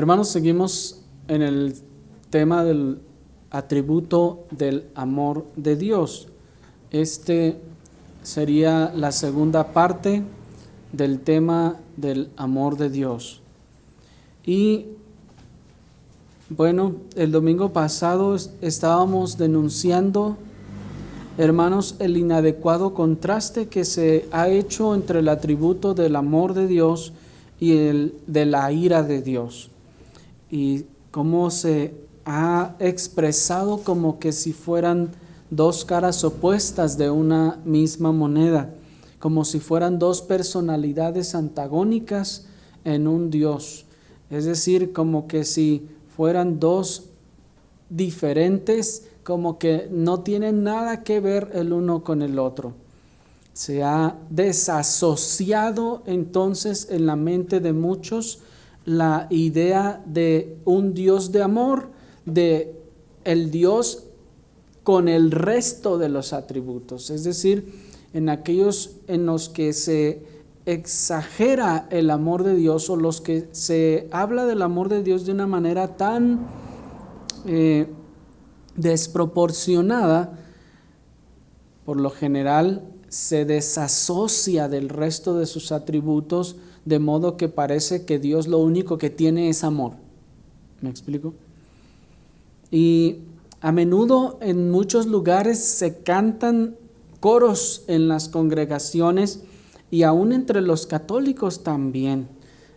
Hermanos, seguimos en el tema del atributo del amor de Dios. Este sería la segunda parte del tema del amor de Dios. Y bueno, el domingo pasado estábamos denunciando, hermanos, el inadecuado contraste que se ha hecho entre el atributo del amor de Dios y el de la ira de Dios. Y cómo se ha expresado como que si fueran dos caras opuestas de una misma moneda, como si fueran dos personalidades antagónicas en un Dios. Es decir, como que si fueran dos diferentes, como que no tienen nada que ver el uno con el otro. Se ha desasociado entonces en la mente de muchos la idea de un Dios de amor, de el Dios con el resto de los atributos, es decir, en aquellos en los que se exagera el amor de Dios o los que se habla del amor de Dios de una manera tan desproporcionada. Por lo general se desasocia del resto de sus atributos, de modo que parece que Dios lo único que tiene es amor. ¿Me explico? Y a menudo en muchos lugares se cantan coros en las congregaciones y aún entre los católicos también,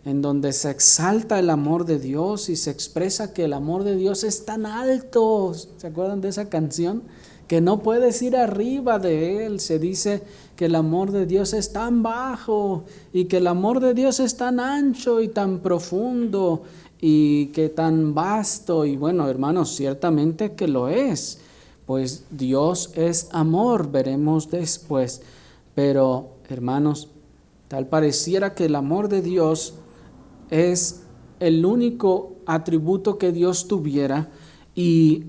en donde se exalta el amor de Dios y se expresa que el amor de Dios es tan alto. ¿Se acuerdan de esa canción? Que no puedes ir arriba de él. Se dice que el amor de Dios es tan bajo y que el amor de Dios es tan ancho y tan profundo y que tan vasto. Y bueno, hermanos, ciertamente que lo es, pues Dios es amor, veremos después. Pero, hermanos, tal pareciera que el amor de Dios es el único atributo que Dios tuviera, y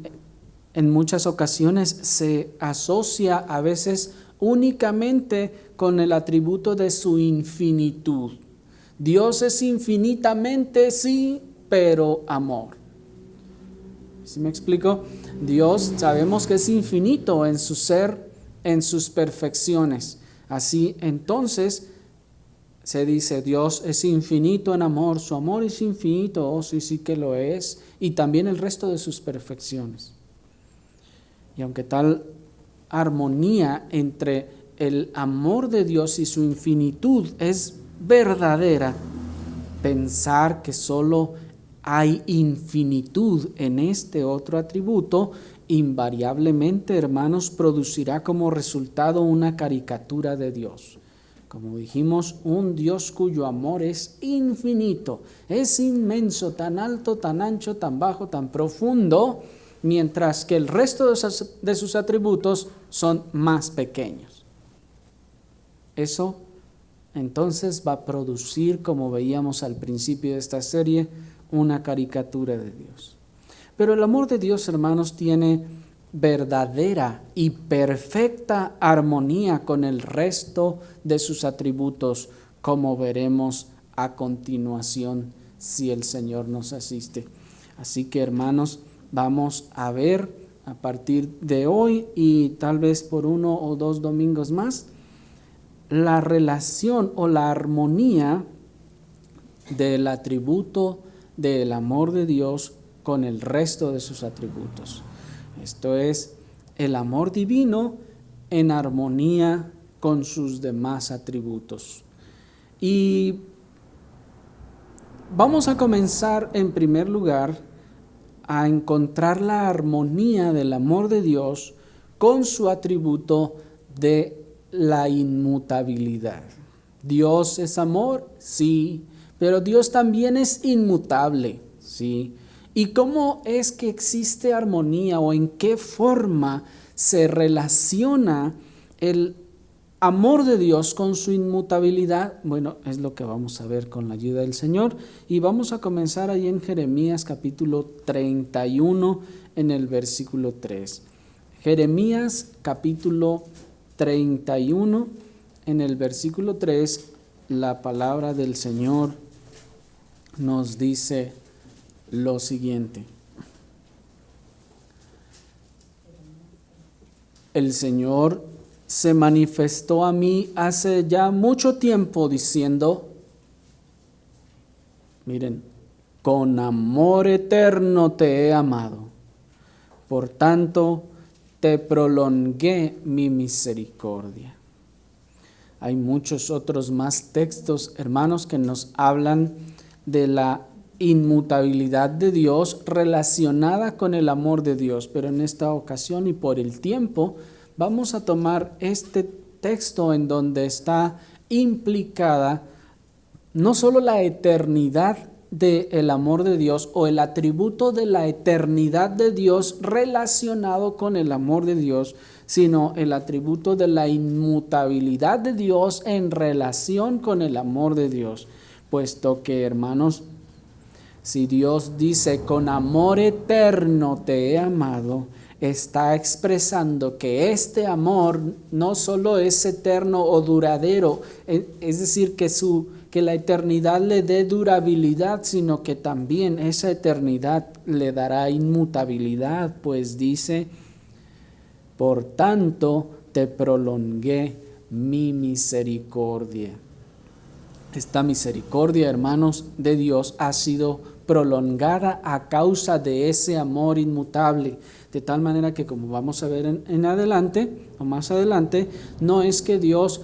en muchas ocasiones se asocia a veces únicamente con el atributo de su infinitud. Dios es infinitamente, sí, pero amor. ¿Sí me explico? Dios sabemos que es infinito en su ser, en sus perfecciones. Así entonces se dice, Dios es infinito en amor, su amor es infinito, oh sí, sí que lo es, y también el resto de sus perfecciones. Y aunque tal armonía entre el amor de Dios y su infinitud es verdadera, pensar que solo hay infinitud en este otro atributo, invariablemente, hermanos, producirá como resultado una caricatura de Dios. Como dijimos, un Dios cuyo amor es infinito, es inmenso, tan alto, tan ancho, tan bajo, tan profundo, mientras que el resto de sus atributos son más pequeños. Eso entonces va a producir, como veíamos al principio de esta serie, una caricatura de Dios. Pero el amor de Dios, hermanos, tiene verdadera y perfecta armonía con el resto de sus atributos, como veremos a continuación si el Señor nos asiste. Así que, hermanos, vamos a ver a partir de hoy y tal vez por 1 o 2 domingos más la relación o la armonía del atributo del amor de Dios con el resto de sus atributos. Esto es el amor divino en armonía con sus demás atributos. Y vamos a comenzar en primer lugar a encontrar la armonía del amor de Dios con su atributo de la inmutabilidad. Dios es amor, sí, pero Dios también es inmutable, sí. ¿Y cómo es que existe armonía o en qué forma se relaciona el amor de Dios con su inmutabilidad? Bueno, es lo que vamos a ver con la ayuda del Señor, y vamos a comenzar ahí en Jeremías capítulo 31 en el versículo 3. Jeremías capítulo 31 en el versículo 3, la palabra del Señor nos dice lo siguiente. El Señor se manifestó a mí hace ya mucho tiempo diciendo, miren, con amor eterno te he amado, por tanto te prolongué mi misericordia. Hay muchos otros más textos, hermanos, que nos hablan de la inmutabilidad de Dios relacionada con el amor de Dios, pero en esta ocasión y por el tiempo vamos a tomar este texto en donde está implicada no solo la eternidad del amor de Dios o el atributo de la eternidad de Dios relacionado con el amor de Dios, sino el atributo de la inmutabilidad de Dios en relación con el amor de Dios, puesto que, hermanos, si Dios dice con amor eterno te he amado, está expresando que este amor no solo es eterno o duradero, es decir, que la eternidad le dé durabilidad, sino que también esa eternidad le dará inmutabilidad, pues dice, por tanto te prolongué mi misericordia. Esta misericordia, hermanos, de Dios ha sido prolongada a causa de ese amor inmutable, de tal manera que, como vamos a ver en adelante o más adelante, no es que Dios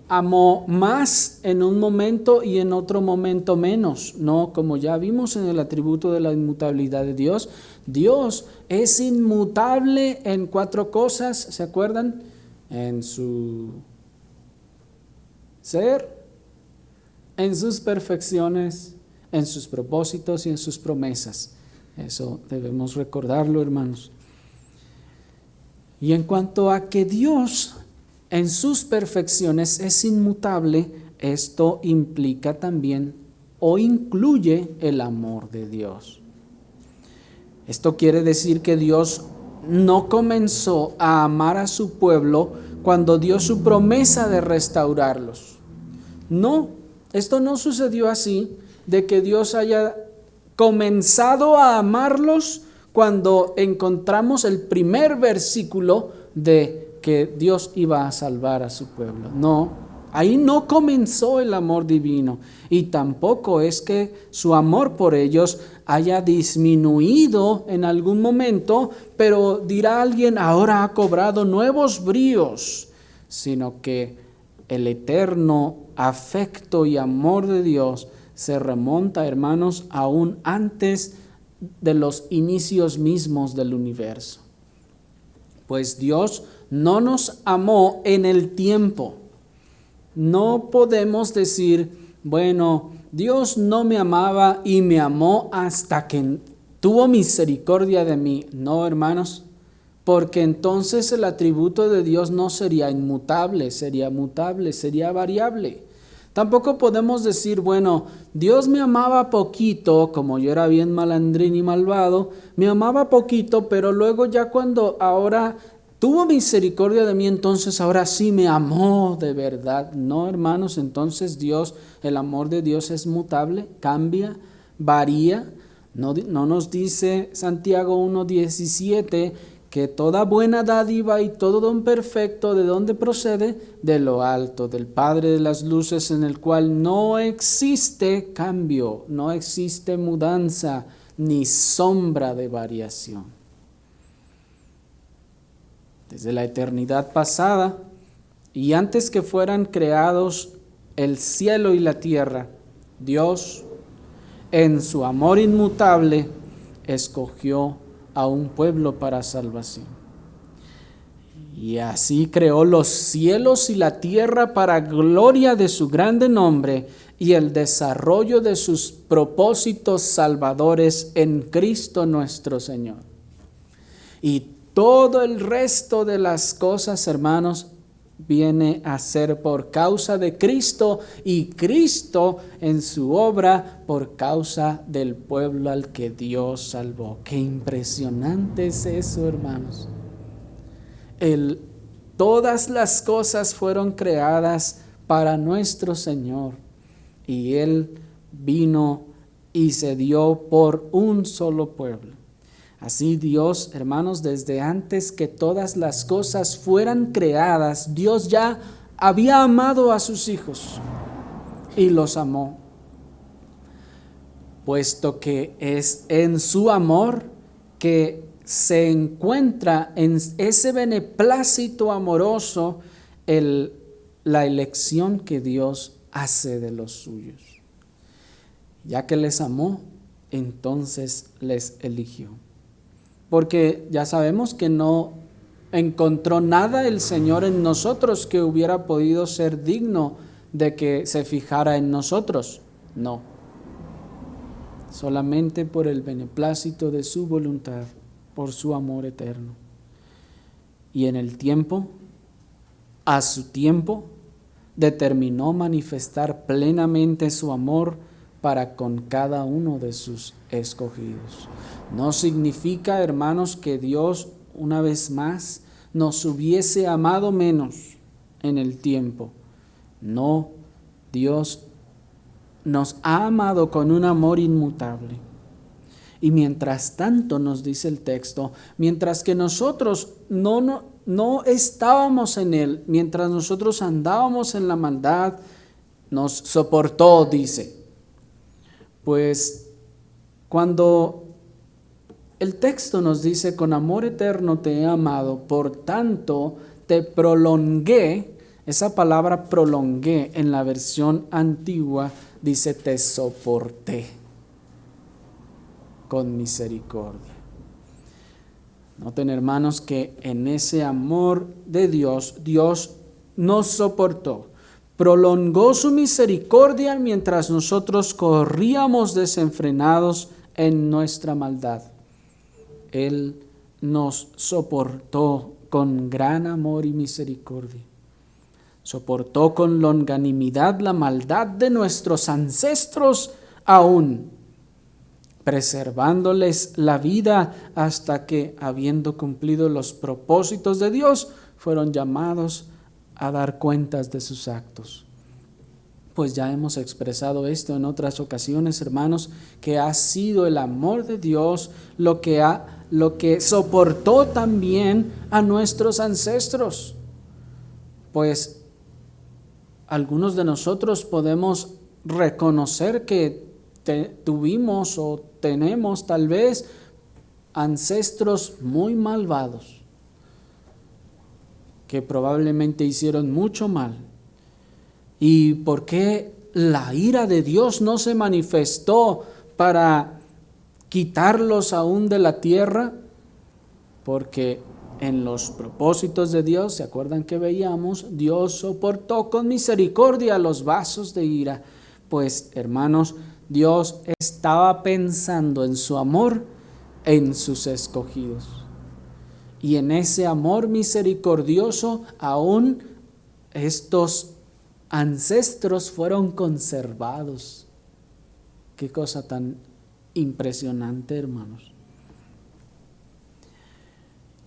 amó más en un momento y en otro momento menos, no, como ya vimos en el atributo de la inmutabilidad de Dios. Dios es inmutable en 4 cosas, ¿se acuerdan? En su ser, en sus perfecciones, en sus propósitos y en sus promesas. Eso debemos recordarlo, hermanos. Y en cuanto a que Dios en sus perfecciones es inmutable, esto implica también o incluye el amor de Dios. Esto quiere decir que Dios no comenzó a amar a su pueblo cuando dio su promesa de restaurarlos. No, esto no sucedió así, de que Dios haya comenzado a amarlos cuando encontramos el primer versículo de que Dios iba a salvar a su pueblo. No, ahí no comenzó el amor divino, y tampoco es que su amor por ellos haya disminuido en algún momento, pero dirá alguien, ahora ha cobrado nuevos bríos, sino que el eterno afecto y amor de Dios se remonta, hermanos, aún antes de los inicios mismos del universo. Pues Dios no nos amó en el tiempo. No podemos decir, bueno, Dios no me amaba y me amó hasta que tuvo misericordia de mí. No, hermanos, porque entonces el atributo de Dios no sería inmutable, sería mutable, sería variable. Tampoco podemos decir, bueno, Dios me amaba poquito, como yo era bien malandrín y malvado, me amaba poquito, pero luego ya cuando ahora tuvo misericordia de mí, entonces ahora sí me amó de verdad. No, hermanos, entonces Dios, el amor de Dios es mutable, cambia, varía. No nos dice Santiago 1:17 que toda buena dádiva y todo don perfecto, ¿de dónde procede? De lo alto, del Padre de las luces, en el cual no existe cambio, no existe mudanza, ni sombra de variación. Desde la eternidad pasada y antes que fueran creados el cielo y la tierra, Dios, en su amor inmutable, escogió a un pueblo para salvación. Y así creó los cielos y la tierra para gloria de su grande nombre y el desarrollo de sus propósitos salvadores en Cristo nuestro Señor. Y todo el resto de las cosas, hermanos, viene a ser por causa de Cristo, y Cristo en su obra por causa del pueblo al que Dios salvó. Qué impresionante es eso, hermanos. Todas las cosas fueron creadas para nuestro Señor, y Él vino y se dio por un solo pueblo. Así Dios, hermanos, desde antes que todas las cosas fueran creadas, Dios ya había amado a sus hijos y los amó, puesto que es en su amor que se encuentra en ese beneplácito amoroso la elección que Dios hace de los suyos. Ya que les amó, entonces les eligió. Porque ya sabemos que no encontró nada el Señor en nosotros que hubiera podido ser digno de que se fijara en nosotros. No. Solamente por el beneplácito de su voluntad, por su amor eterno. Y en el tiempo, a su tiempo, determinó manifestar plenamente su amor para con cada uno de sus escogidos. No significa, hermanos, que Dios, una vez más, nos hubiese amado menos en el tiempo. No, Dios nos ha amado con un amor inmutable. Y mientras tanto, nos dice el texto, mientras que nosotros no estábamos en Él, mientras nosotros andábamos en la maldad, nos soportó, dice. Pues cuando el texto nos dice, con amor eterno te he amado, por tanto te prolongué, esa palabra prolongué en la versión antigua dice te soporté con misericordia. Noten, hermanos, que en ese amor de Dios, Dios nos soportó. Prolongó su misericordia mientras nosotros corríamos desenfrenados en nuestra maldad. Él nos soportó con gran amor y misericordia. Soportó con longanimidad la maldad de nuestros ancestros aún, preservándoles la vida hasta que, habiendo cumplido los propósitos de Dios, fueron llamados a dar cuentas de sus actos. Pues ya hemos expresado esto en otras ocasiones, hermanos, que ha sido el amor de Dios lo que soportó también a nuestros ancestros. Pues algunos de nosotros podemos reconocer que tuvimos o tenemos tal vez ancestros muy malvados, que probablemente hicieron mucho mal. ¿Y por qué la ira de Dios no se manifestó para quitarlos aún de la tierra? Porque en los propósitos de Dios, ¿se acuerdan que veíamos? Dios soportó con misericordia los vasos de ira. Pues, hermanos, Dios estaba pensando en su amor en sus escogidos. Y en ese amor misericordioso, aún estos ancestros fueron conservados. Qué cosa tan impresionante, hermanos.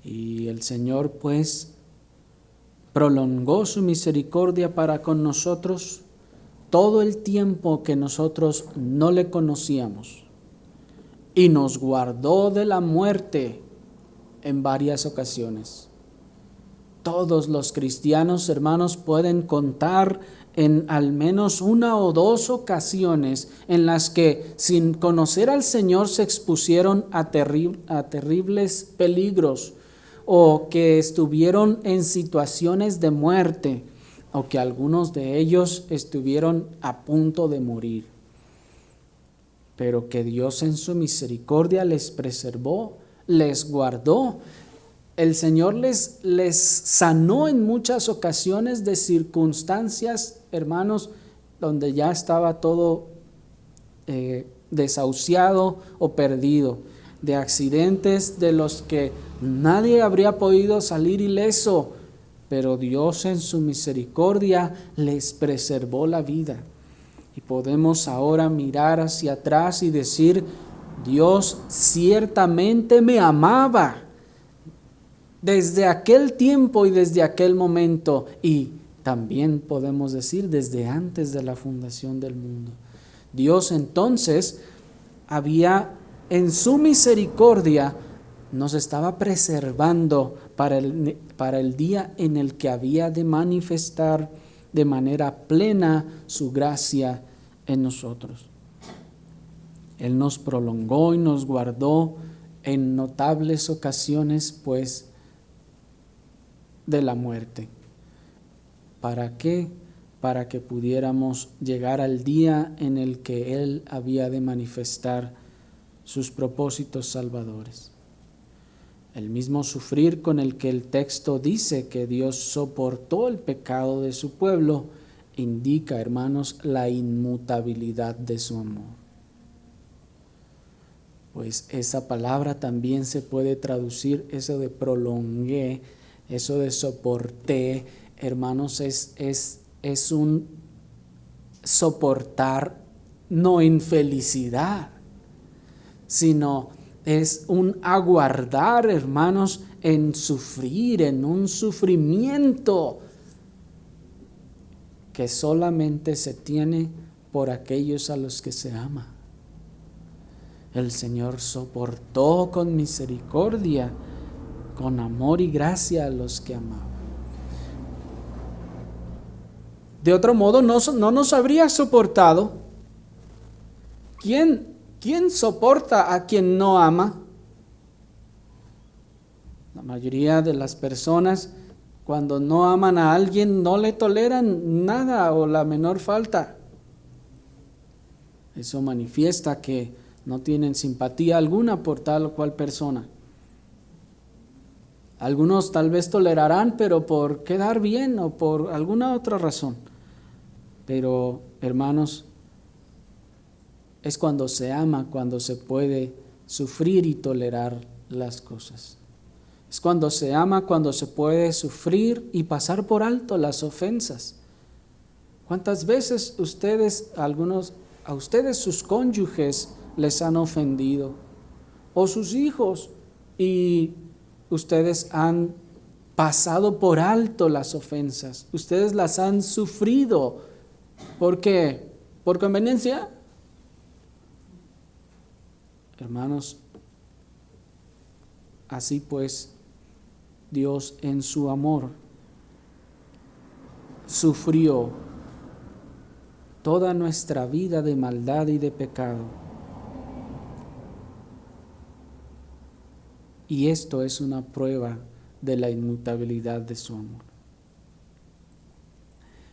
Y el Señor, pues, prolongó su misericordia para con nosotros todo el tiempo que nosotros no le conocíamos, y nos guardó de la muerte en varias ocasiones. Todos los cristianos, hermanos, pueden contar en al menos una o dos ocasiones en las que, sin conocer al Señor, se expusieron a terribles peligros, o que estuvieron en situaciones de muerte, o que algunos de ellos estuvieron a punto de morir. Pero que Dios en su misericordia les preservó, les guardó. El Señor les sanó en muchas ocasiones de circunstancias, hermanos, donde ya estaba todo desahuciado o perdido, de accidentes de los que nadie habría podido salir ileso, pero Dios en su misericordia les preservó la vida. Y podemos ahora mirar hacia atrás y decir, Dios ciertamente me amaba desde aquel tiempo y desde aquel momento, y también podemos decir desde antes de la fundación del mundo. Dios entonces había en su misericordia, nos estaba preservando para el día en el que había de manifestar de manera plena su gracia en nosotros. Él nos prolongó y nos guardó en notables ocasiones, pues, de la muerte. ¿Para qué? Para que pudiéramos llegar al día en el que Él había de manifestar sus propósitos salvadores. El mismo sufrir con el que el texto dice que Dios soportó el pecado de su pueblo indica, hermanos, la inmutabilidad de su amor. Pues esa palabra también se puede traducir, eso de prolongué, eso de soporté, hermanos, es un soportar no en felicidad, sino es un aguardar, hermanos, en sufrir, en un sufrimiento que solamente se tiene por aquellos a los que se ama. El Señor soportó con misericordia, con amor y gracia a los que amaba. De otro modo, no nos habría soportado. ¿Quién soporta a quien no ama? La mayoría de las personas, cuando no aman a alguien, no le toleran nada o la menor falta. Eso manifiesta que no tienen simpatía alguna por tal o cual persona. Algunos tal vez tolerarán, pero por quedar bien o por alguna otra razón. Pero, hermanos, es cuando se ama, cuando se puede sufrir y tolerar las cosas. Es cuando se ama, cuando se puede sufrir y pasar por alto las ofensas. ¿Cuántas veces a ustedes sus cónyuges les han ofendido? O sus hijos, y ustedes han pasado por alto las ofensas. Ustedes las han sufrido. ¿Por qué? ¿Por conveniencia? Hermanos, así pues, Dios en su amor sufrió toda nuestra vida de maldad y de pecado. Y esto es una prueba de la inmutabilidad de su amor.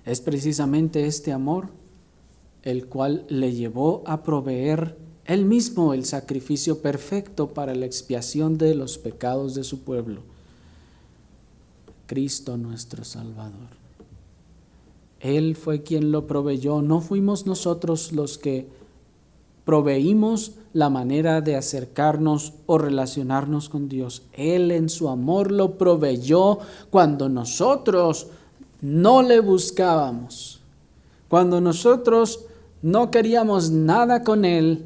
Es precisamente este amor el cual le llevó a proveer Él mismo el sacrificio perfecto para la expiación de los pecados de su pueblo, Cristo nuestro Salvador. Él fue quien lo proveyó, no fuimos nosotros los que proveímos la manera de acercarnos o relacionarnos con Dios. Él en su amor lo proveyó cuando nosotros no le buscábamos, cuando nosotros no queríamos nada con Él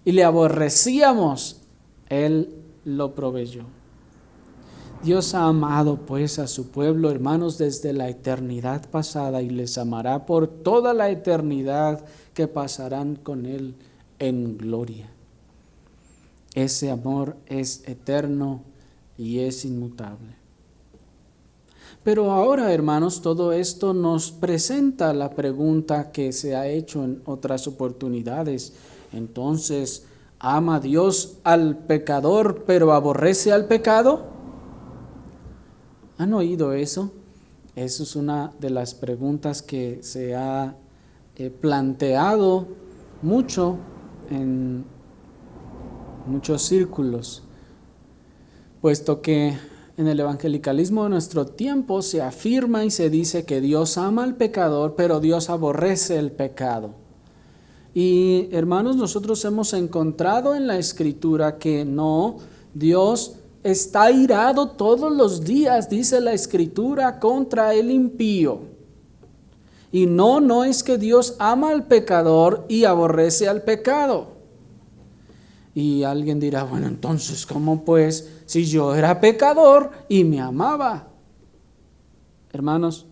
y le aborrecíamos, Él lo proveyó. Dios ha amado pues a su pueblo, hermanos, desde la eternidad pasada, y les amará por toda la eternidad que pasarán con Él en gloria. Ese amor es eterno y es inmutable. Pero ahora, hermanos, todo esto nos presenta la pregunta que se ha hecho en otras oportunidades. Entonces, ¿ama Dios al pecador pero aborrece al pecado? ¿Han oído eso? Eso es una de las preguntas que se ha planteado mucho en muchos círculos, puesto que en el evangelicalismo de nuestro tiempo se afirma y se dice que Dios ama al pecador, pero Dios aborrece el pecado. Y hermanos, nosotros hemos encontrado en la Escritura que no, Dios está airado todos los días, dice la Escritura, contra el impío. Y no es que Dios ama al pecador y aborrece al pecado. Y alguien dirá, bueno, entonces, ¿cómo pues si yo era pecador y me amaba? Hermanos,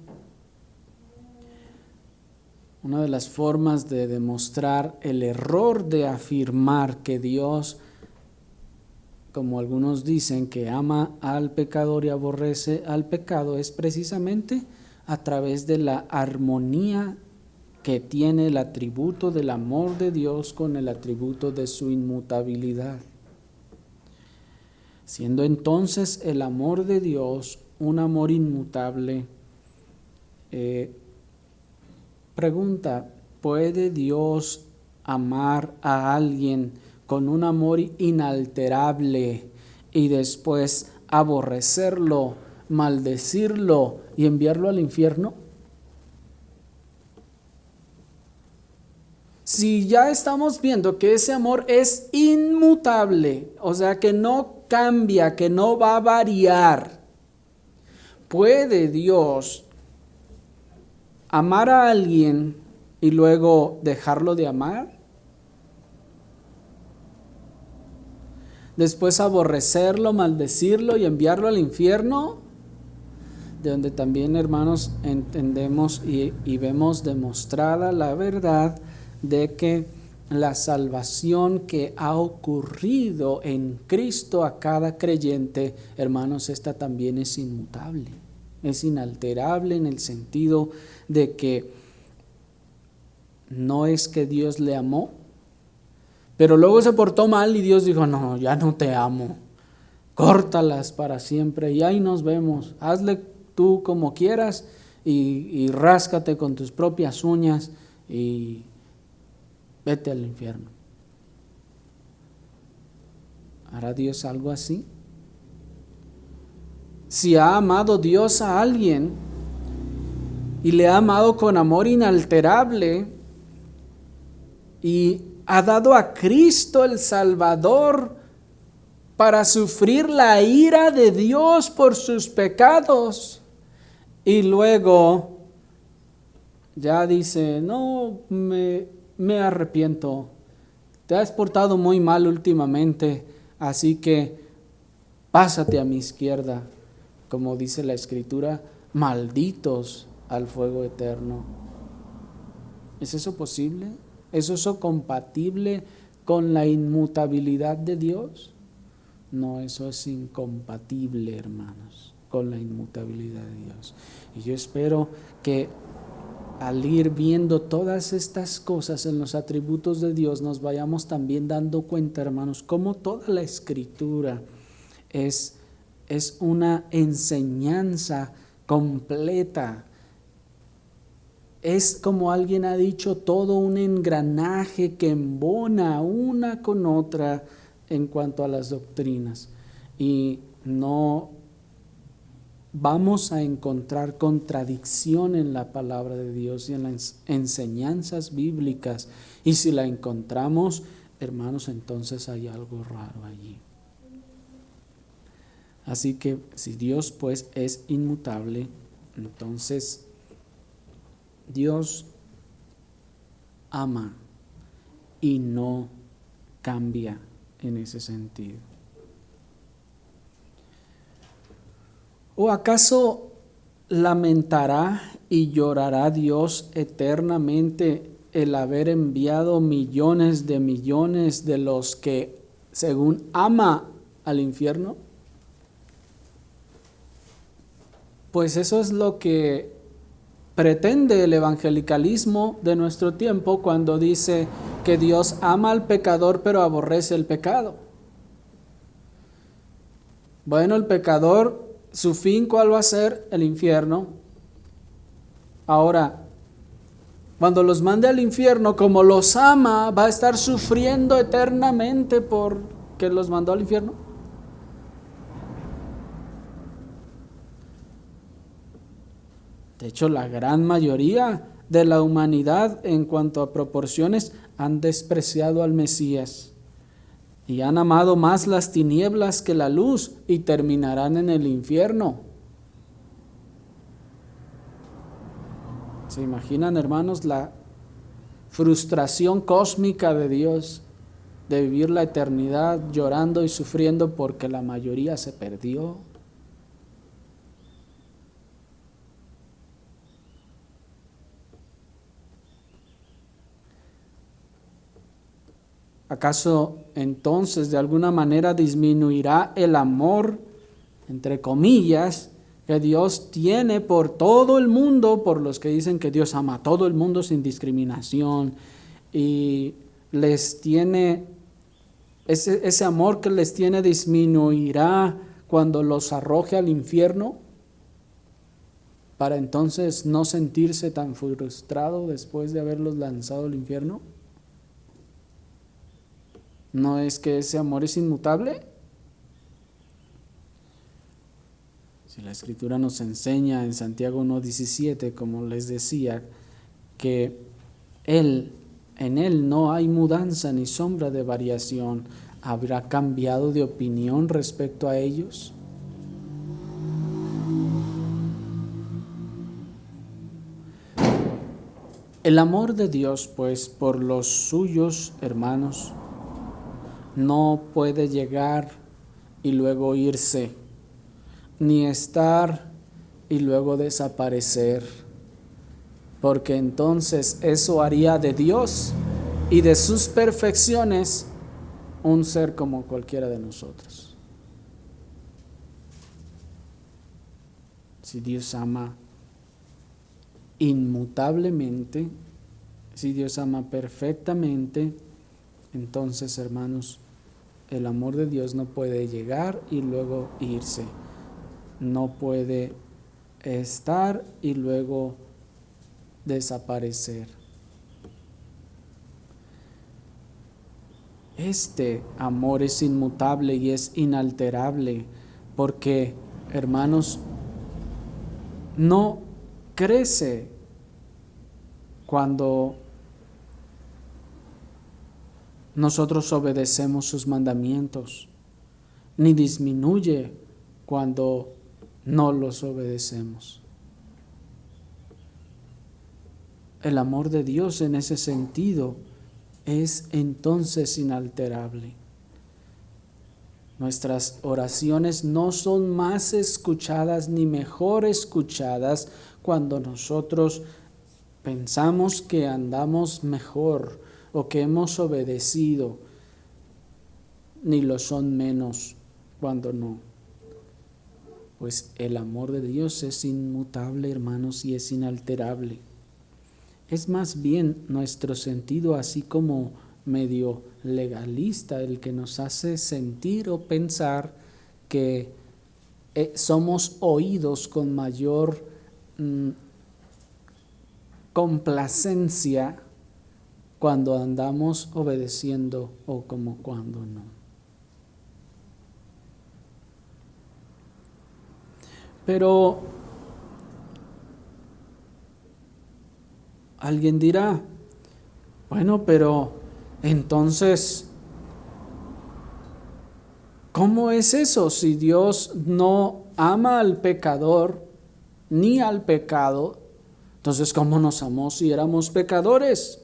Una de las formas de demostrar el error de afirmar que Dios, como algunos dicen, que ama al pecador y aborrece al pecado, es precisamente a través de la armonía que tiene el atributo del amor de Dios con el atributo de su inmutabilidad. Siendo entonces el amor de Dios un amor inmutable, pregunta, ¿puede Dios amar a alguien con un amor inalterable y después aborrecerlo, maldecirlo y enviarlo al infierno? Si ya estamos viendo que ese amor es inmutable, o sea que no cambia, que no va a variar, ¿puede Dios amar a alguien y luego dejarlo de amar? Después aborrecerlo, maldecirlo y enviarlo al infierno, de donde también, hermanos, entendemos y vemos demostrada la verdad de que la salvación que ha ocurrido en Cristo a cada creyente, hermanos, esta también es inmutable, es inalterable en el sentido de que no es que Dios le amó, pero luego se portó mal y Dios dijo, no, ya no te amo, córtalas para siempre y ahí nos vemos, hazle tú como quieras y ráscate con tus propias uñas y vete al infierno. ¿Hará Dios algo así? Si ha amado Dios a alguien y le ha amado con amor inalterable y ha dado a Cristo el Salvador para sufrir la ira de Dios por sus pecados, y luego ya dice, no, me arrepiento, te has portado muy mal últimamente, así que pásate a mi izquierda, como dice la Escritura, malditos al fuego eterno. ¿Es eso posible? ¿Es eso compatible con la inmutabilidad de Dios? No, eso es incompatible, hermanos, con la inmutabilidad de Dios. Y yo espero que al ir viendo todas estas cosas en los atributos de Dios, nos vayamos también dando cuenta, hermanos, cómo toda la Escritura es una enseñanza completa. Es, como alguien ha dicho, todo un engranaje que embona una con otra en cuanto a las doctrinas. Y no vamos a encontrar contradicción en la palabra de Dios y en las enseñanzas bíblicas. Y si la encontramos, hermanos, entonces hay algo raro allí. Así que si Dios pues es inmutable, entonces Dios ama y no cambia en ese sentido. ¿O acaso lamentará y llorará Dios eternamente el haber enviado millones de los que según ama al infierno? Pues eso es lo que pretende el evangelicalismo de nuestro tiempo cuando dice que Dios ama al pecador pero aborrece el pecado. Bueno, el pecador, su fin, ¿cuál va a ser? El infierno. Ahora, cuando los mande al infierno, como los ama, va a estar sufriendo eternamente porque los mandó al infierno. De hecho, la gran mayoría de la humanidad en cuanto a proporciones han despreciado al Mesías y han amado más las tinieblas que la luz y terminarán en el infierno. ¿Se imaginan, hermanos, la frustración cósmica de Dios de vivir la eternidad llorando y sufriendo porque la mayoría se perdió? ¿Acaso entonces de alguna manera disminuirá el amor, entre comillas, que Dios tiene por todo el mundo, por los que dicen que Dios ama a todo el mundo sin discriminación, y les tiene, ese amor que les tiene disminuirá cuando los arroje al infierno, para entonces no sentirse tan frustrado después de haberlos lanzado al infierno? ¿No es que ese amor es inmutable? Si la Escritura nos enseña en Santiago 1:17, como les decía, que en Él no hay mudanza ni sombra de variación, ¿habrá cambiado de opinión respecto a ellos? El amor de Dios, pues, por los suyos, hermanos, no puede llegar y luego irse, ni estar y luego desaparecer, porque entonces eso haría de Dios y de sus perfecciones un ser como cualquiera de nosotros. Si Dios ama inmutablemente, si Dios ama perfectamente, entonces, hermanos, el amor de Dios no puede llegar y luego irse, no puede estar y luego desaparecer. Este amor es inmutable y es inalterable porque, hermanos, no crece cuando nosotros obedecemos sus mandamientos, ni disminuye cuando no los obedecemos. El amor de Dios en ese sentido es entonces inalterable. Nuestras oraciones no son más escuchadas ni mejor escuchadas cuando nosotros pensamos que andamos mejor o que hemos obedecido, ni lo son menos cuando no. Pues el amor de Dios es inmutable, hermanos, y es inalterable. Es más bien nuestro sentido así como medio legalista el que nos hace sentir o pensar que somos oídos con mayor complacencia cuando andamos obedeciendo o como cuando no. Pero alguien dirá, bueno, pero entonces, ¿cómo es eso si Dios no ama al pecador ni al pecado? Entonces, ¿cómo nos amó si éramos pecadores?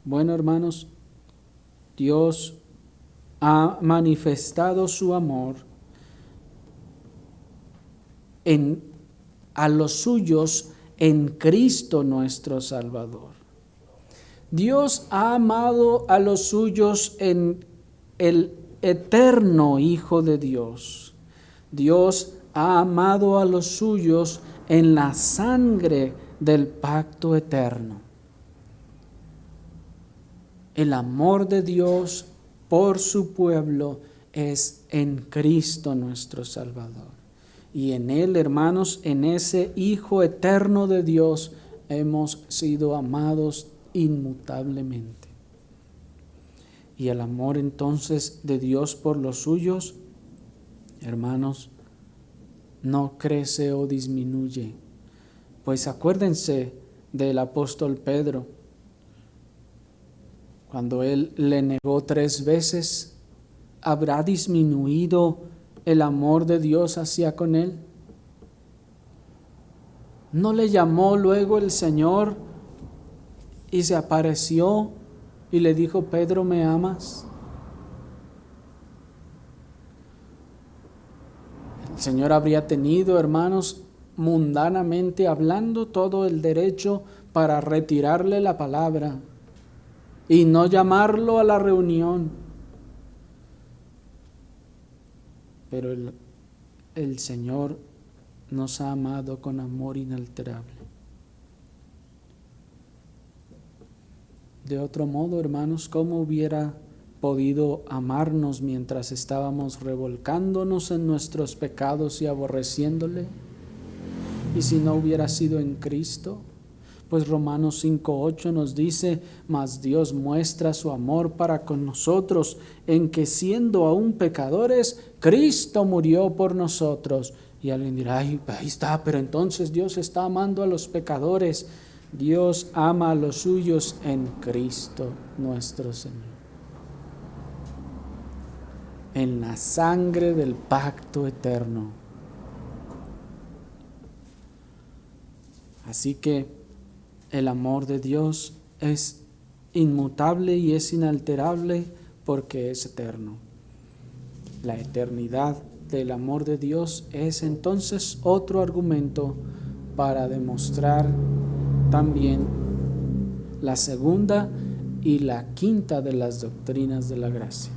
Bueno, hermanos, Dios ha manifestado su amor a los suyos en Cristo nuestro Salvador. Dios ha amado a los suyos en el eterno Hijo de Dios. Dios ha amado a los suyos en la sangre del pacto eterno. El amor de Dios por su pueblo es en Cristo nuestro Salvador. Y en Él, hermanos, en ese Hijo eterno de Dios, hemos sido amados inmutablemente. Y el amor entonces de Dios por los suyos, hermanos, no crece o disminuye. Pues acuérdense del apóstol Pedro, cuando él le negó 3 veces, ¿habrá disminuido el amor de Dios hacia con él? ¿No le llamó luego el Señor y se apareció y le dijo, Pedro, ¿me amas? El Señor habría tenido, hermanos, mundanamente hablando, todo el derecho para retirarle la palabra. y no llamarlo a la reunión. Pero el Señor nos ha amado con amor inalterable. De otro modo, hermanos, ¿cómo hubiera podido amarnos mientras estábamos revolcándonos en nuestros pecados y aborreciéndole? ¿Y si no hubiera sido en Cristo? Pues Romanos 5:8 nos dice: mas Dios muestra su amor para con nosotros, en que siendo aún pecadores, Cristo murió por nosotros. Y alguien dirá: ahí está, pero entonces Dios está amando a los pecadores. Dios ama a los suyos en Cristo nuestro Señor, en la sangre del pacto eterno. Así que el amor de Dios es inmutable y es inalterable porque es eterno. La eternidad del amor de Dios es entonces otro argumento para demostrar también la segunda y la quinta de las doctrinas de la gracia.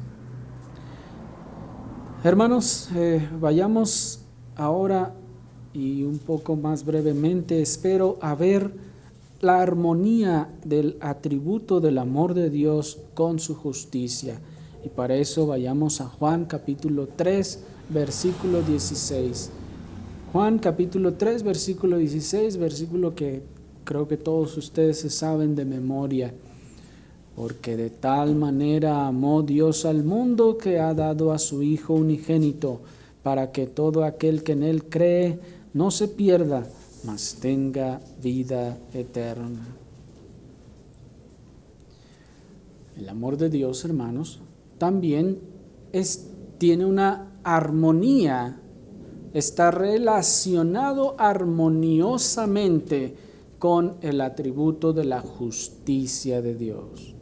Hermanos, vayamos ahora y un poco más brevemente, espero, a ver la armonía del atributo del amor de Dios con su justicia. Y para eso vayamos a Juan capítulo 3, versículo 16. Juan capítulo 3, versículo 16, versículo que creo que todos ustedes se saben de memoria. Porque de tal manera amó Dios al mundo que ha dado a su Hijo unigénito, para que todo aquel que en Él cree no se pierda, mas tenga vida eterna. El amor de Dios, hermanos, también tiene una armonía, está relacionado armoniosamente con el atributo de la justicia de Dios.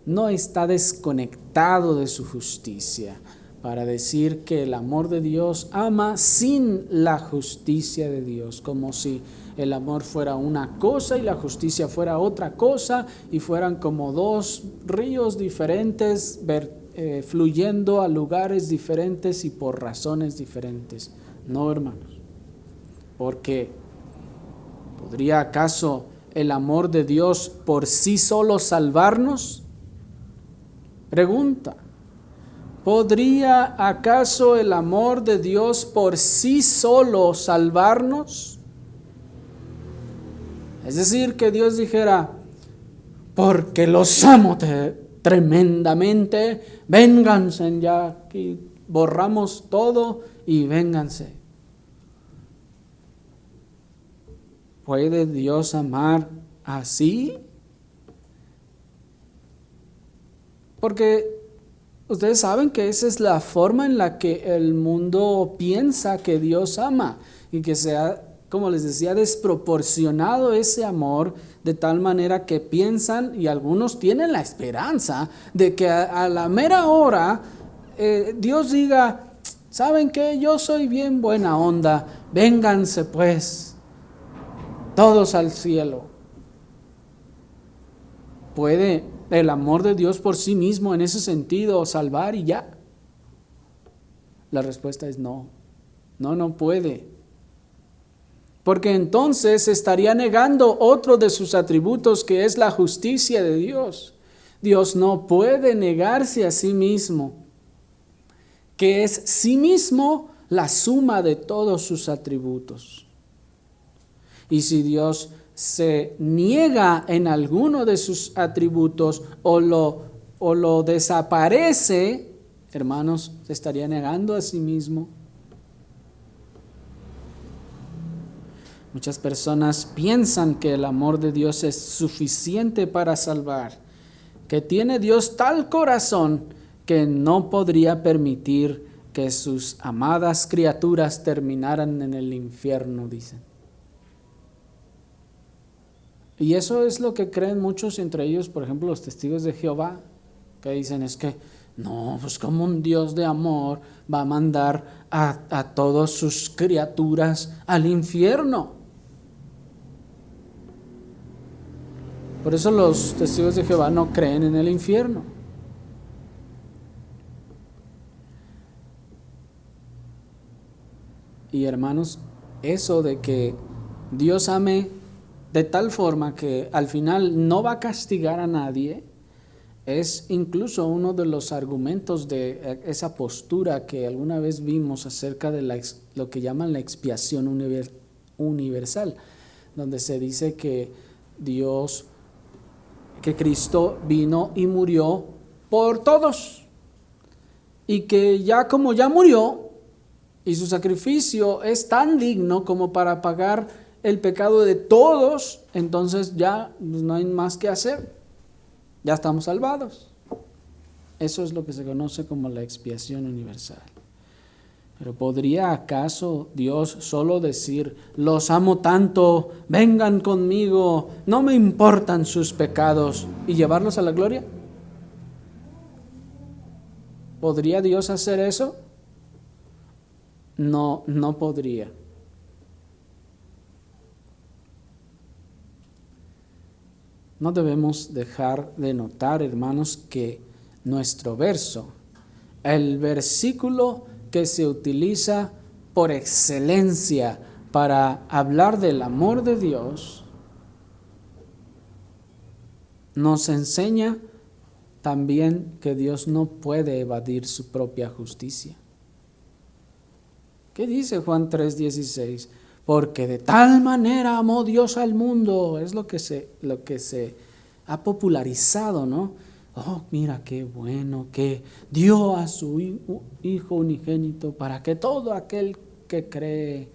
No está desconectado de su justicia para decir que el amor de Dios ama sin la justicia de Dios, como si el amor fuera una cosa y la justicia fuera otra cosa y fueran como dos ríos diferentes fluyendo a lugares diferentes y por razones diferentes. No, hermanos, porque ¿podría acaso el amor de Dios por sí solo salvarnos? Pregunta. ¿Podría acaso el amor de Dios por sí solo salvarnos? Es decir, que Dios dijera: porque los amo tremendamente, vénganse ya, aquí borramos todo y vénganse. ¿Puede Dios amar así? Porque ustedes saben que esa es la forma en la que el mundo piensa que Dios ama, y que sea, como les decía, desproporcionado ese amor, de tal manera que piensan, y algunos tienen la esperanza de que a la mera hora Dios diga: ¿saben qué? Yo soy bien buena onda, vénganse pues todos al cielo. ¿Puede el amor de Dios por sí mismo en ese sentido salvar y ya? La respuesta es no. No puede. Porque entonces estaría negando otro de sus atributos, que es la justicia de Dios. Dios no puede negarse a sí mismo, que es sí mismo la suma de todos sus atributos. Y si Dios se niega en alguno de sus atributos o lo desaparece, hermanos, se estaría negando a sí mismo. Muchas personas piensan que el amor de Dios es suficiente para salvar, que tiene Dios tal corazón que no podría permitir que sus amadas criaturas terminaran en el infierno, dicen. Y eso es lo que creen muchos, entre ellos, por ejemplo, los testigos de Jehová, que dicen: es que no, pues como un Dios de amor va a mandar a todas sus criaturas al infierno. Por eso los testigos de Jehová no creen en el infierno. Y hermanos, eso de que Dios ame de tal forma que al final no va a castigar a nadie, es incluso uno de los argumentos de esa postura que alguna vez vimos acerca de lo que llaman la expiación universal, donde se dice que Cristo vino y murió por todos, y que ya como ya murió y su sacrificio es tan digno como para pagar el pecado de todos, entonces ya no hay más que hacer, ya estamos salvados. Eso es lo que se conoce como la expiación universal. Pero ¿podría acaso Dios solo decir, los amo tanto, vengan conmigo, no me importan sus pecados, y llevarlos a la gloria? ¿Podría Dios hacer eso? No, no podría. No debemos dejar de notar, hermanos, que nuestro verso, el versículo que se utiliza por excelencia para hablar del amor de Dios, nos enseña también que Dios no puede evadir su propia justicia. ¿Qué dice Juan 3:16? Porque de tal manera amó Dios al mundo. Es lo que se ha popularizado, ¿no? Oh, mira qué bueno que dio a su Hijo unigénito para que todo aquel que cree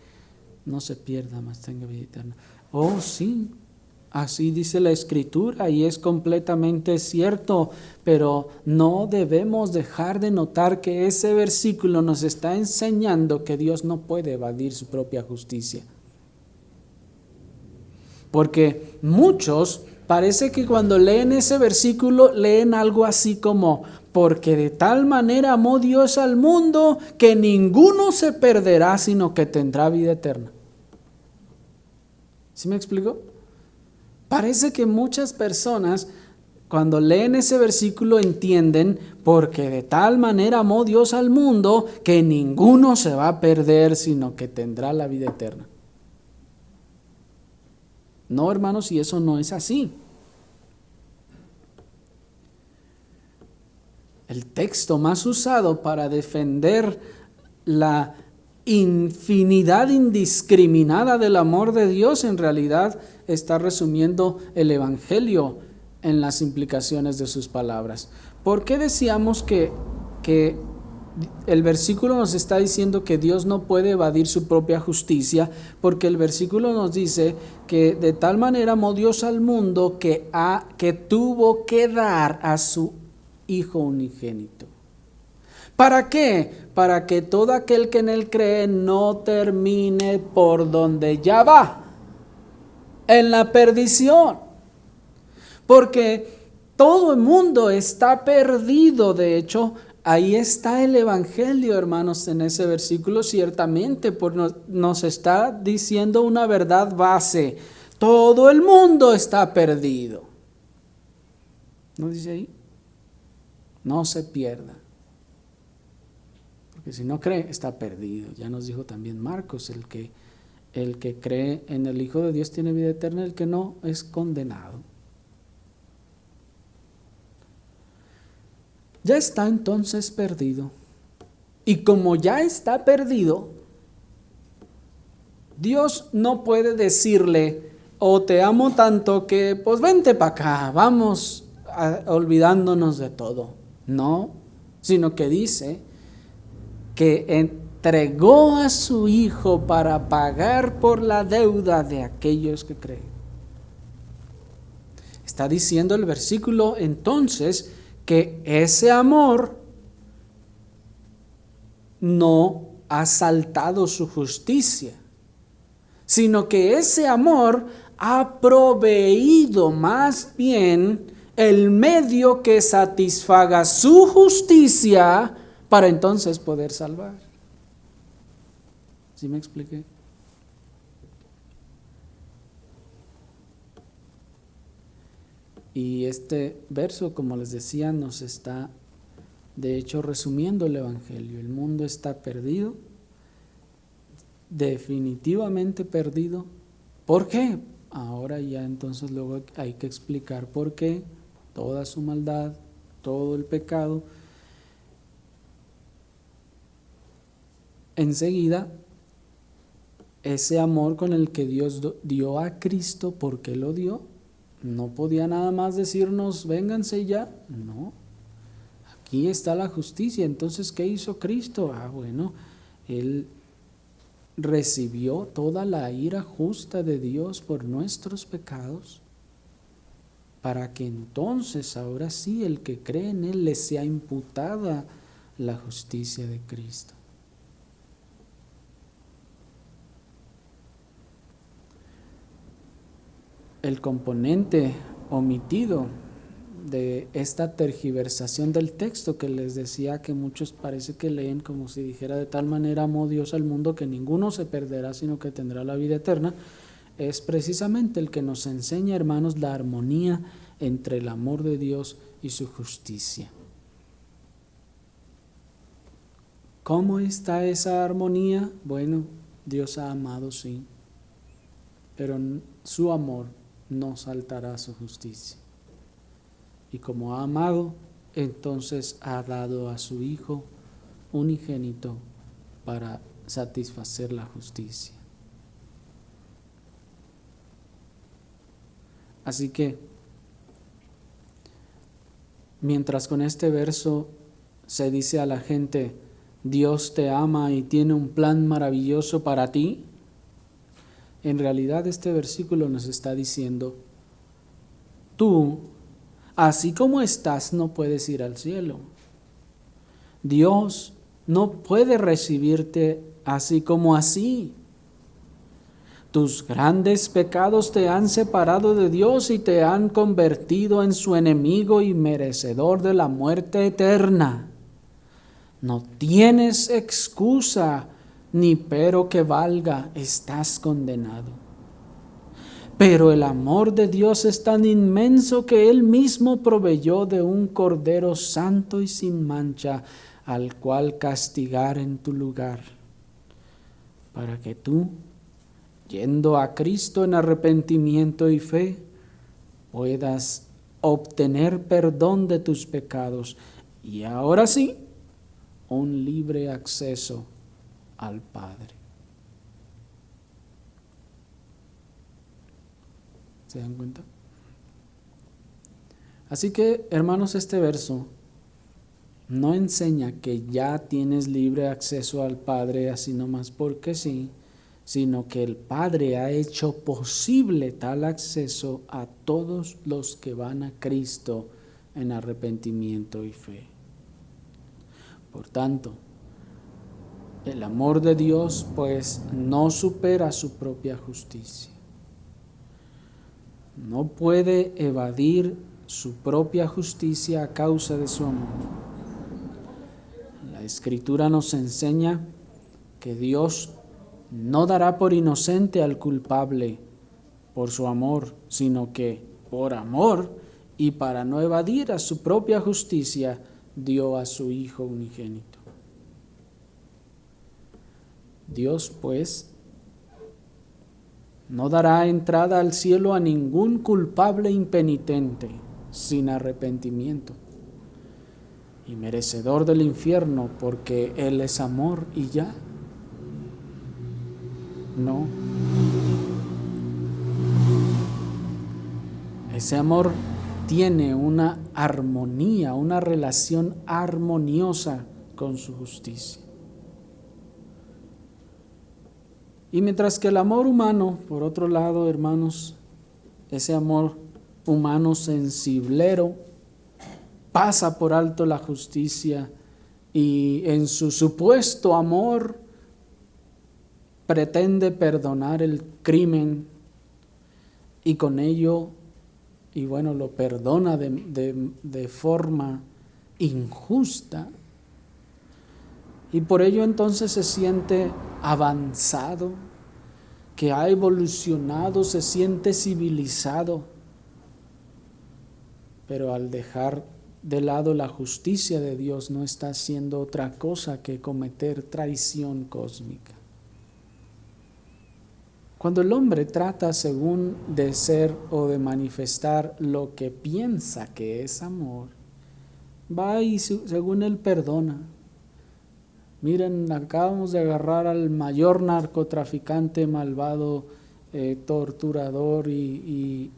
no se pierda, mas tenga vida eterna. Oh, sí, así dice la Escritura y es completamente cierto, pero no debemos dejar de notar que ese versículo nos está enseñando que Dios no puede evadir su propia justicia. Porque muchos parece que cuando leen ese versículo leen algo así como, porque de tal manera amó Dios al mundo que ninguno se perderá, sino que tendrá vida eterna. ¿Sí me explico? Parece que muchas personas cuando leen ese versículo entienden, porque de tal manera amó Dios al mundo que ninguno se va a perder, sino que tendrá la vida eterna. No, hermanos, y eso no es así. El texto más usado para defender la infinidad indiscriminada del amor de Dios en realidad está resumiendo el Evangelio en las implicaciones de sus palabras. ¿Por qué decíamos que el versículo nos está diciendo que Dios no puede evadir su propia justicia? Porque el versículo nos dice que de tal manera amó Dios al mundo que tuvo que dar a su Hijo unigénito. ¿Para qué? Para que todo aquel que en él cree no termine por donde ya va, en la perdición. Porque todo el mundo está perdido. De hecho, ahí está el Evangelio, hermanos, en ese versículo, ciertamente, nos está diciendo una verdad base. Todo el mundo está perdido. ¿No dice ahí? No se pierda. Porque si no cree, está perdido. Ya nos dijo también Marcos, el que cree en el Hijo de Dios tiene vida eterna, el que no es condenado. Ya está entonces perdido. Y como ya está perdido, Dios no puede decirle, oh, te amo tanto que pues vente para acá, vamos olvidándonos de todo. No, sino que dice que entregó a su Hijo para pagar por la deuda de aquellos que creen. Está diciendo el versículo entonces que ese amor no ha saltado su justicia, sino que ese amor ha proveído más bien el medio que satisfaga su justicia para entonces poder salvar. ¿Sí me expliqué? Y este verso, como les decía, nos está de hecho resumiendo el Evangelio. El mundo está perdido, definitivamente perdido. ¿Por qué? Ahora ya entonces luego hay que explicar por qué. Toda su maldad, todo el pecado. Enseguida, ese amor con el que Dios dio a Cristo, ¿por qué lo dio? No podía nada más decirnos, vénganse ya. No, aquí está la justicia. Entonces, ¿qué hizo Cristo? Bueno, Él recibió toda la ira justa de Dios por nuestros pecados, para que entonces, ahora sí, el que cree en Él le sea imputada la justicia de Cristo. El componente omitido de esta tergiversación del texto que les decía que muchos parece que leen como si dijera: de tal manera amó Dios al mundo que ninguno se perderá sino que tendrá la vida eterna, es precisamente el que nos enseña, hermanos, la armonía entre el amor de Dios y su justicia. ¿Cómo está esa armonía? Bueno, Dios ha amado, sí, pero su amor no saltará su justicia. Y como ha amado, entonces ha dado a su Hijo unigénito para satisfacer la justicia. Así que, mientras con este verso se dice a la gente: Dios te ama y tiene un plan maravilloso para ti, en realidad este versículo nos está diciendo: tú, así como estás, no puedes ir al cielo. Dios no puede recibirte así como así. Tus grandes pecados te han separado de Dios y te han convertido en su enemigo y merecedor de la muerte eterna. No tienes excusa ni pero que valga, estás condenado. Pero el amor de Dios es tan inmenso que Él mismo proveyó de un Cordero santo y sin mancha, al cual castigar en tu lugar, para que tú, yendo a Cristo en arrepentimiento y fe, puedas obtener perdón de tus pecados y ahora sí, un libre acceso al Padre. ¿Se dan cuenta? Así que, hermanos, este verso no enseña que ya tienes libre acceso al Padre así nomás porque sí, sino que el Padre ha hecho posible tal acceso a todos los que van a Cristo en arrepentimiento y fe. Por tanto, el amor de Dios pues no supera su propia justicia. No puede evadir su propia justicia a causa de su amor. La Escritura nos enseña que Dios no dará por inocente al culpable por su amor, sino que por amor y para no evadir a su propia justicia, dio a su Hijo unigénito. Dios, pues, no dará entrada al cielo a ningún culpable impenitente sin arrepentimiento y merecedor del infierno, porque Él es amor y ya. No. Ese amor tiene una armonía, una relación armoniosa con su justicia. Y mientras que el amor humano, por otro lado, hermanos, ese amor humano sensiblero, pasa por alto la justicia y en su supuesto amor pretende perdonar el crimen y con ello, y bueno, lo perdona de forma injusta. Y por ello entonces se siente avanzado, que ha evolucionado, se siente civilizado. pero al dejar de lado la justicia de Dios no está haciendo otra cosa que cometer traición cósmica. Cuando el hombre trata según de ser o de manifestar lo que piensa que es amor, va y según él perdona. Miren, acabamos de agarrar al mayor narcotraficante, malvado, torturador y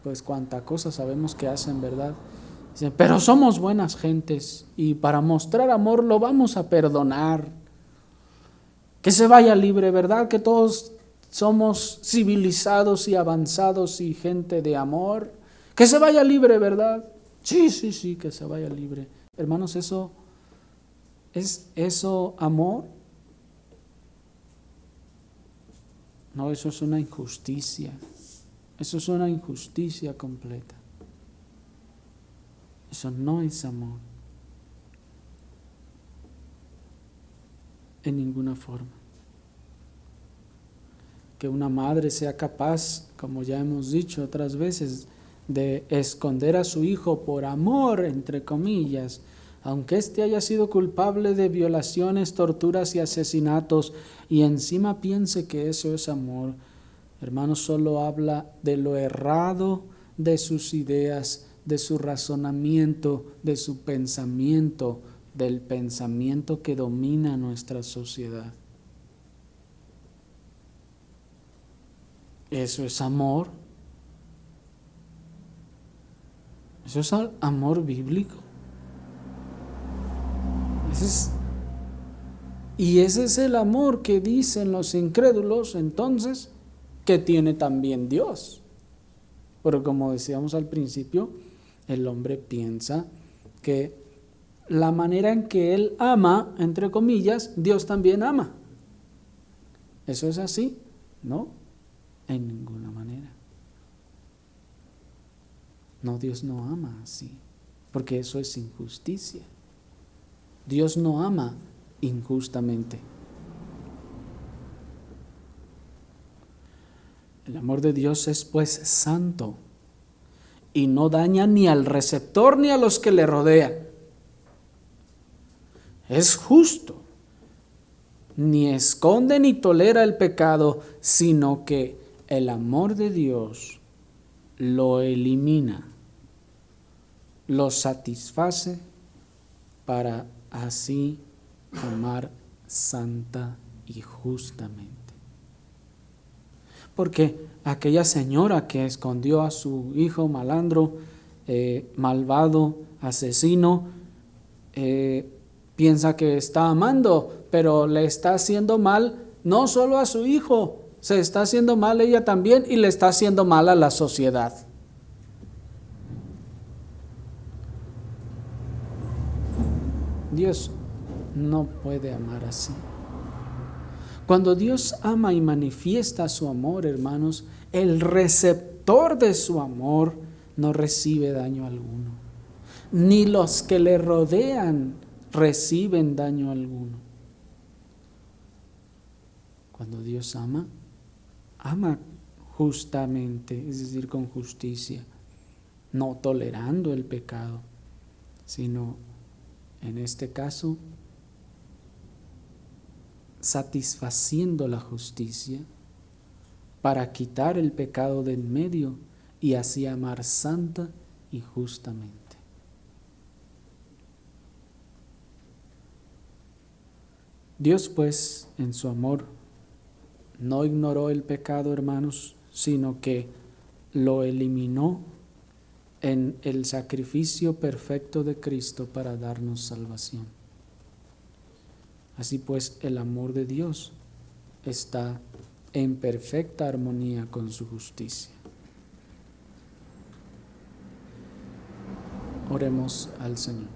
pues cuánta cosa sabemos que hacen, ¿verdad? Dicen, pero somos buenas gentes y para mostrar amor lo vamos a perdonar. Que se vaya libre, ¿verdad? Que todos somos civilizados y avanzados y gente de amor. Que se vaya libre, ¿verdad? Sí, que se vaya libre. Hermanos, ¿es eso amor? No, eso es una injusticia. Eso es una injusticia completa. Eso no es amor. En ninguna forma. Que una madre sea capaz, como ya hemos dicho otras veces, de esconder a su hijo por amor, entre comillas, aunque éste haya sido culpable de violaciones, torturas y asesinatos, y encima piense que eso es amor, hermanos, solo habla de lo errado de sus ideas, de su razonamiento, de su pensamiento, del pensamiento que domina nuestra sociedad. ¿Eso es amor? ¿Eso es amor bíblico? Y ese es el amor que dicen los incrédulos, entonces, que tiene también Dios. Pero como decíamos al principio, el hombre piensa que la manera en que él ama, entre comillas, Dios también ama. ¿Eso es así? No, en ninguna manera. No, Dios no ama así, porque eso es injusticia. Dios no ama injustamente. El amor de Dios es pues santo y no daña ni al receptor ni a los que le rodean. Es justo, ni esconde ni tolera el pecado, sino que el amor de Dios lo elimina, lo satisface para así amar santa y justamente. Porque aquella señora que escondió a su hijo malandro, malvado, asesino, piensa que está amando, pero le está haciendo mal no solo a su hijo, se está haciendo mal ella también y le está haciendo mal a la sociedad. Dios no puede amar así. Cuando Dios ama y manifiesta su amor, hermanos, el receptor de su amor no recibe daño alguno, ni los que le rodean reciben daño alguno. Cuando Dios ama, ama justamente, es decir, con justicia, no tolerando el pecado, sino en este caso satisfaciendo la justicia para quitar el pecado de en medio y así amar santa y justamente. Dios pues en su amor no ignoró el pecado, hermanos, sino que lo eliminó en el sacrificio perfecto de Cristo para darnos salvación. Así pues, el amor de Dios está en perfecta armonía con su justicia. Oremos al Señor.